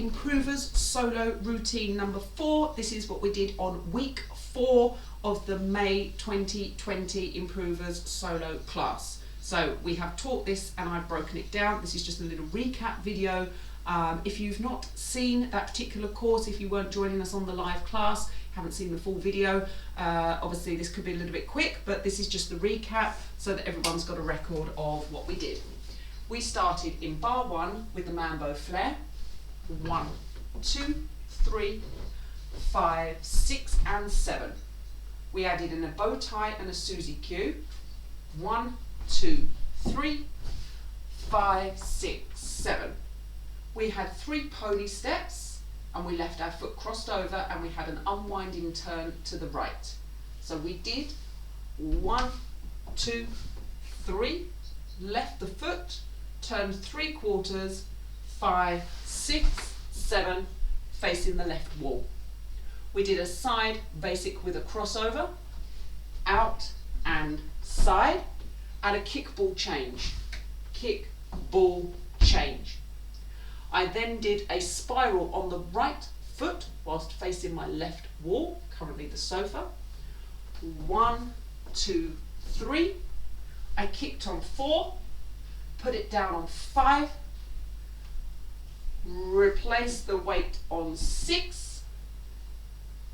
Improvers Solo Routine number 4. This is what we did on week 4 of the May 2020 Improvers Solo class. So we have taught this and I've broken it down. This is just a little recap video. If you've not seen that particular course, if you weren't joining us on the live class, haven't seen the full video, obviously this could be a little bit quick, but this is just the recap so that everyone's got a record of what we did. We started in bar 1 with the Mambo Flare. 1, 2, 3, 5, 6 and 7. We added in a bow tie and a Susie Q. 1, 2, 3, 5, 6, 7. We had 3 pony steps and we left our foot crossed over and we had an unwinding turn to the right. So we did 1, 2, 3, left the foot, turned 3/4, 5, 6, 7, facing the left wall. We did a side basic with a crossover, out and side, and a kick ball change. Kick, ball, change. I then did a spiral on the right foot whilst facing my left wall, currently the sofa. 1, 2, 3. I kicked on 4, put it down on 5, replace the weight on 6,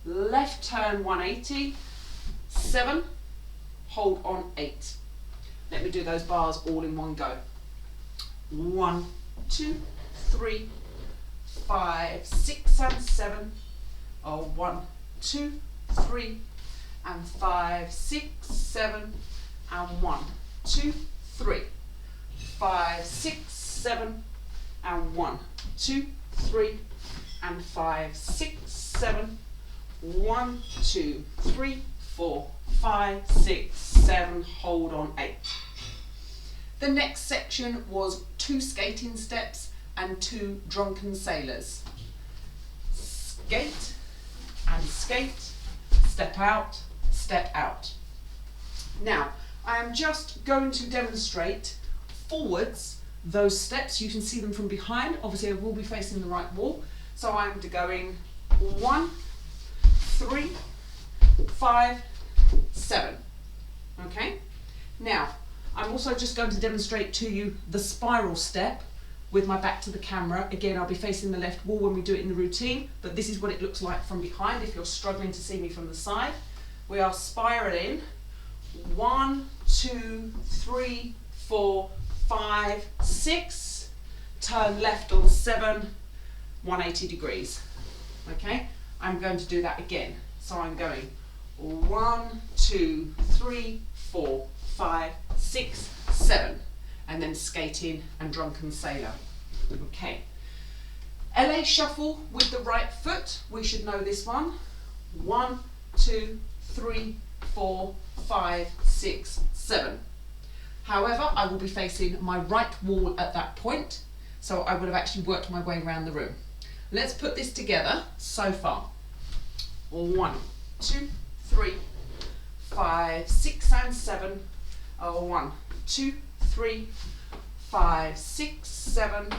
left turn 180, 7, hold on 8. Let me do those bars all in one go. 1, 2, 3, 5, 6 and 7. 1, 2, 3 and 5, 6, 7 and 1, 2, 3, 5, 6, 7 and 1, 2, 3 and 5, 6, 7. 1, 2, 3, 4, 5, 6, 7, hold on 8. The next section was 2 skating steps and 2 drunken sailors. Skate and skate, step out, step out. Now, I am just going to demonstrate forwards those steps. You can see them from behind. Obviously I will be facing the right wall. So I'm going 1, 3, 5, 7. Okay? Now, I'm also just going to demonstrate to you the spiral step with my back to the camera. Again, I'll be facing the left wall when we do it in the routine, but this is what it looks like from behind if you're struggling to see me from the side. We are spiraling 1, 2, 3, 4, 5, 6, turn left on 7, 180 degrees. Okay? I'm going to do that again. So I'm going 1, 2, 3, 4, 5, 6, 7, and then skating and drunken sailor. Okay. LA shuffle with the right foot. We should know this one. 1, 2, 3, 4, 5, 6, 7. However, I will be facing my right wall at that point, so I would have actually worked my way around the room. Let's put this together so far. 1, 2, 3, 5, 6 and 7. 1, 2, 3, 5, 6, 7.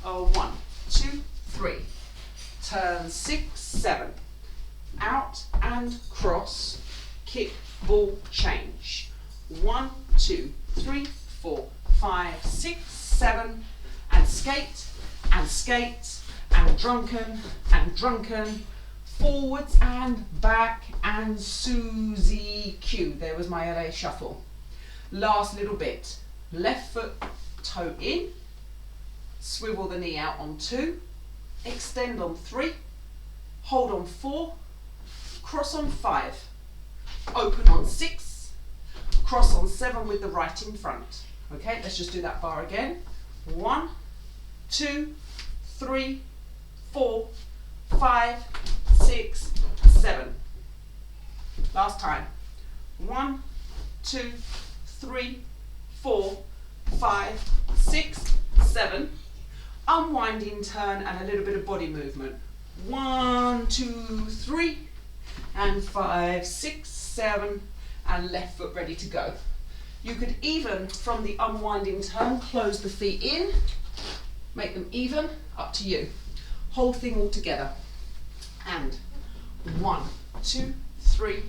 1, 2, 3. Turn 6, 7. Out and cross. Kick, ball, change. 1, 2, 3, 4, 5, 6, 7. And skate, and skate, and drunken, and drunken. Forwards and back and Susie Q. There was my LA shuffle. Last little bit. Left foot, toe in. Swivel the knee out on 2. Extend on 3. Hold on 4. Cross on 5. Open on 6. Cross on 7 with the right in front. Okay, let's just do that bar again. 1, 2, 3, 4, 5, 6, 7. Last time. 1, 2, 3, 4, 5, 6, 7. Unwinding turn and a little bit of body movement. 1, 2, 3, and 5, 6, 7, and left foot ready to go. You could even, from the unwinding turn, close the feet in, make them even, up to you. whole thing all together. And 1, 2, 3,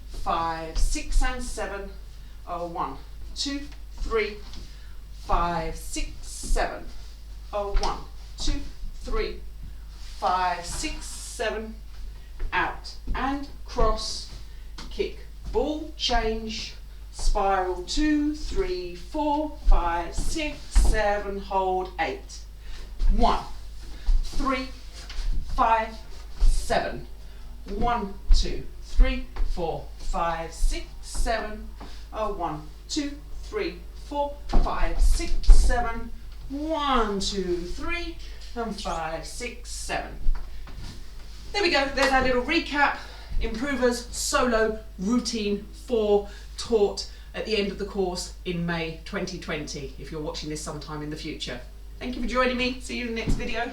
5, 6 and 7. 1, 2, 3, 5, 6, 7. 1, 2, 3, 5, 6, 7. Out and cross, kick, ball, change, spiral, 2, 3, 4, 5, 6, 7, hold, 8. 1, 3, 5, 7. 1, 2, 3, 4, 5, 6, 7. 1, 2, 3, 4, 5, 6, 7. 1, 2, 3, and 5, 6, 7. There we go, there's our little recap. Improvers Solo Routine 4 taught at the end of the course in May 2020, if you're watching this sometime in the future. Thank you for joining me. See you in the next video.